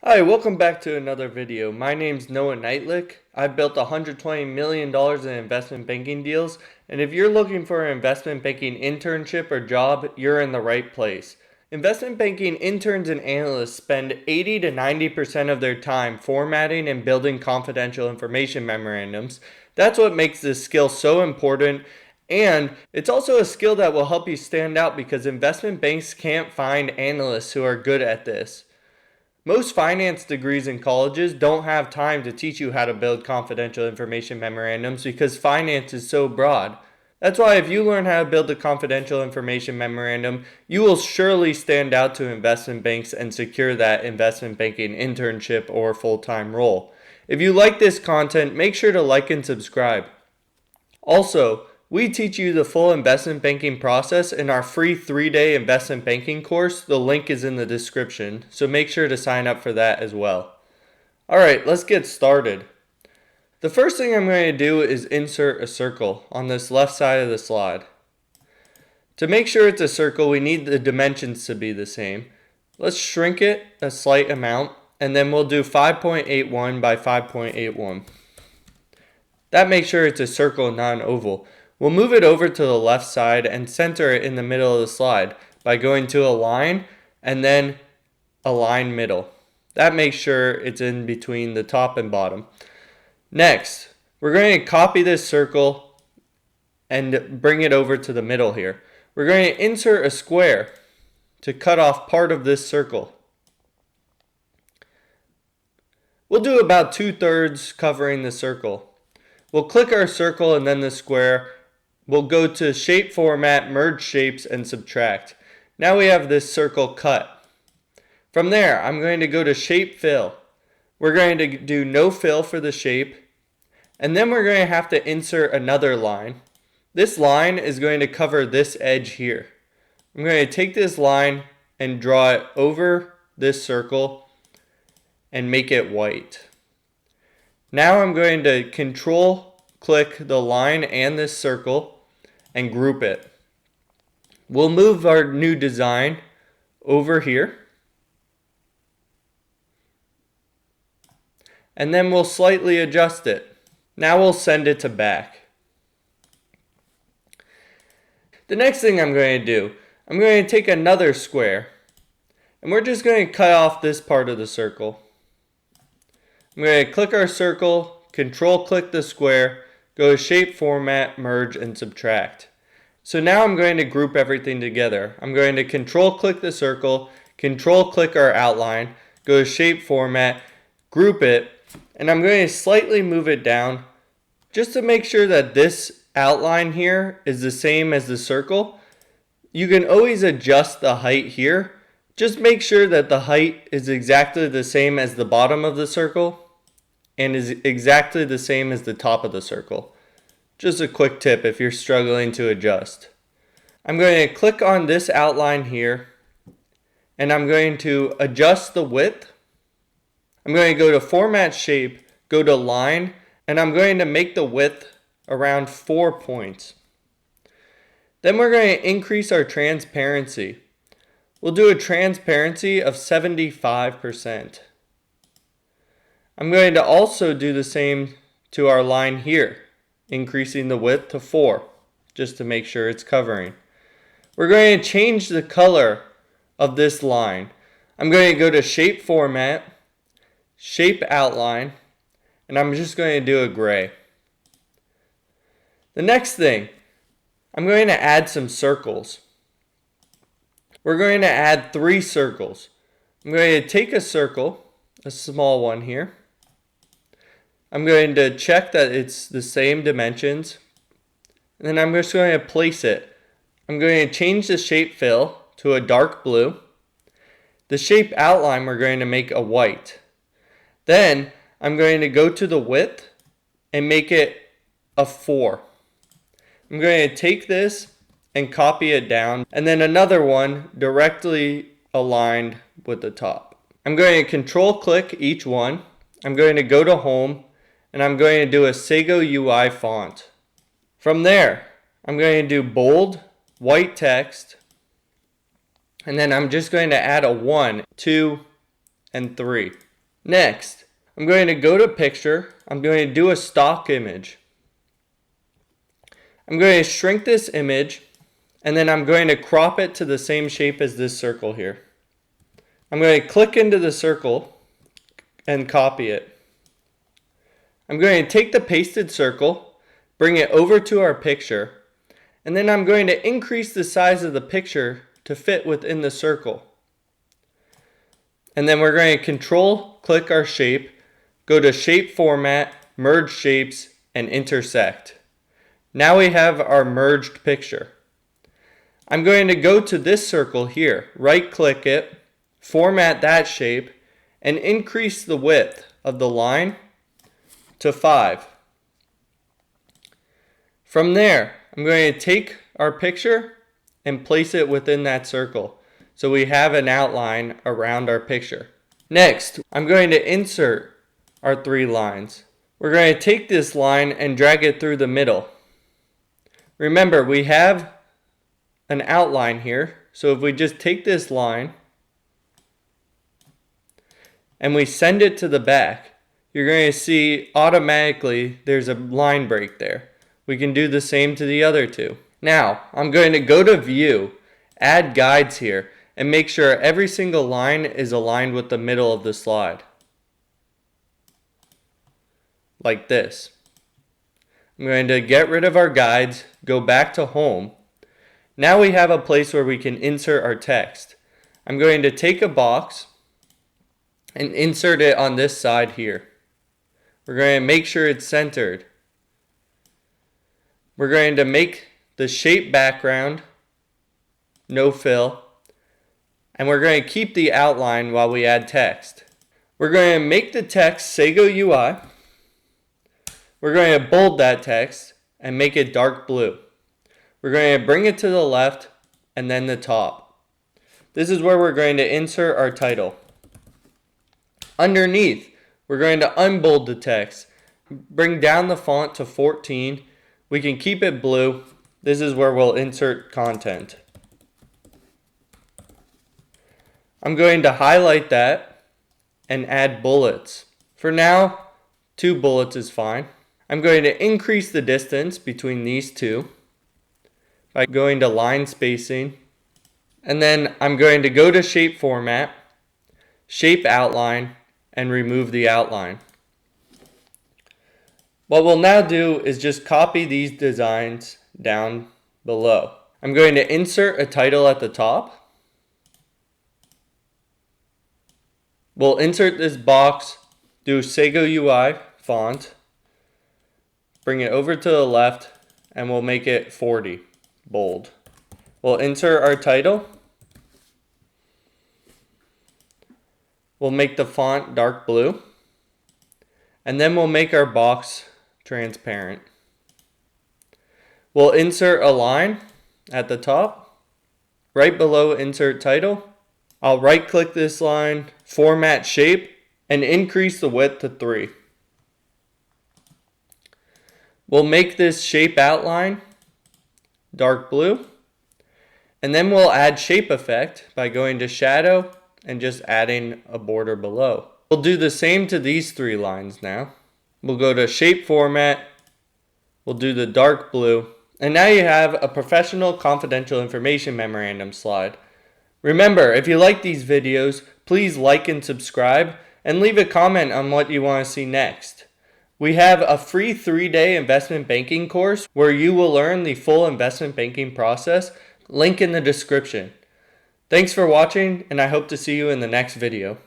Hi, welcome back to another video. My name's Noah Knightlick. I've built $120 million in investment banking deals, and if you're looking for an investment banking internship or job, you're in the right place. Investment banking interns and analysts spend 80 to 90% of their time formatting and building confidential information memorandums. That's what makes this skill so important, and it's also a skill that will help you stand out because investment banks can't find analysts who are good at this. Most finance degrees in colleges don't have time to teach you how to build confidential information memorandums because finance is so broad. That's why if you learn how to build a confidential information memorandum, you will surely stand out to investment banks and secure that investment banking internship or full-time role. If you like this content, make sure to like and subscribe. Also, we teach you the full investment banking process in our free 3-day investment banking course. The link is in the description, so make sure to sign up for that as well. Alright, let's get started. The first thing I'm going to do is insert a circle on this left side of the slide. To make sure it's a circle, we need the dimensions to be the same. Let's shrink it a slight amount, and then we'll do 5.81 by 5.81. That makes sure it's a circle, not an oval. We'll move it over to the left side and center it in the middle of the slide by going to align and then align middle. That makes sure it's in between the top and bottom. Next, we're going to copy this circle and bring it over to the middle here. We're going to insert a square to cut off part of this circle. We'll do about 2/3 covering the circle. We'll click our circle and then the square. We'll go to Shape Format, Merge Shapes, and Subtract. Now we have this circle cut. From there, I'm going to go to Shape Fill. We're going to do no fill for the shape. And then we're going to have to insert another line. This line is going to cover this edge here. I'm going to take this line and draw it over this circle and make it white. Now I'm going to Control-click the line and this circle and group it. We'll move our new design over here. And then we'll slightly adjust it. Now we'll send it to back. The next thing I'm going to do, I'm going to take another square and we're just going to cut off this part of the circle. I'm going to click our circle, Control-click the square, go to Shape Format, Merge, and Subtract. So now I'm going to group everything together. I'm going to Control-click the circle, Control-click our outline, go to Shape Format, group it, and I'm going to slightly move it down just to make sure that this outline here is the same as the circle. You can always adjust the height here. Just make sure that the height is exactly the same as the bottom of the circle and is exactly the same as the top of the circle. Just a quick tip if you're struggling to adjust. I'm going to click on this outline here and I'm going to adjust the width. I'm going to go to Format Shape, go to Line, and I'm going to make the width around 4 points. Then we're going to increase our transparency. We'll do a transparency of 75%. I'm going to also do the same to our line here, increasing the width to 4, just to make sure it's covering. We're going to change the color of this line. I'm going to go to Shape Format, Shape Outline, and I'm just going to do a gray. The next thing, I'm going to add some circles. We're going to add 3 circles. I'm going to take a circle, a small one here. I'm going to check that it's the same dimensions. And then I'm just going to place it. I'm going to change the shape fill to a dark blue. The shape outline we're going to make a white. Then I'm going to go to the width and make it a 4. I'm going to take this and copy it down, and then another one directly aligned with the top. I'm going to Control-click each one. I'm going to go to Home, and I'm going to do a Sago UI font. From there, I'm going to do bold, white text, and then I'm just going to add a 1, 2, and 3. Next, I'm going to go to picture. I'm going to do a stock image. I'm going to shrink this image, and then I'm going to crop it to the same shape as this circle here. I'm going to click into the circle and copy it. I'm going to take the pasted circle, bring it over to our picture, and then I'm going to increase the size of the picture to fit within the circle. And then we're going to control click our shape, go to shape format, merge shapes, and intersect. Now we have our merged picture. I'm going to go to this circle here, right click it, format that shape, and increase the width of the line to 5. From there, I'm going to take our picture and place it within that circle, so we have an outline around our picture. Next, I'm going to insert our 3 lines. We're going to take this line and drag it through the middle. Remember, we have an outline here, so if we just take this line and we send it to the back, you're going to see automatically there's a line break there. We can do the same to the other 2. Now, I'm going to go to View, add guides here, and make sure every single line is aligned with the middle of the slide. Like this. I'm going to get rid of our guides, go back to Home. Now we have a place where we can insert our text. I'm going to take a box and insert it on this side here. We're going to make sure it's centered. We're going to make the shape background no fill, and we're going to keep the outline while we add text. We're going to make the text Sago UI. We're going to bold that text and make it dark blue. We're going to bring it to the left and then the top. This is where we're going to insert our title. Underneath, we're going to unbold the text, bring down the font to 14. We can keep it blue. This is where we'll insert content. I'm going to highlight that and add bullets. For now, 2 bullets is fine. I'm going to increase the distance between these 2 by going to line spacing. And then I'm going to go to shape format, shape outline, and remove the outline. What we'll now do is just copy these designs down below. I'm going to insert a title at the top. We'll insert this box, do Sago UI font, bring it over to the left, and we'll make it 40, bold. We'll insert our title. We'll make the font dark blue. And then we'll make our box transparent. We'll insert a line at the top, right below insert title. I'll right click this line, format shape, and increase the width to 3. We'll make this shape outline dark blue, and then we'll add shape effect by going to shadow and just adding a border below. We'll do the same to these 3 lines now. We'll go to shape format, we'll do the dark blue, and now you have a professional confidential information memorandum slide. Remember, if you like these videos, please like and subscribe, and leave a comment on what you want to see next. We have a free 3-day investment banking course where you will learn the full investment banking process. Link in the description. Thanks for watching, and I hope to see you in the next video.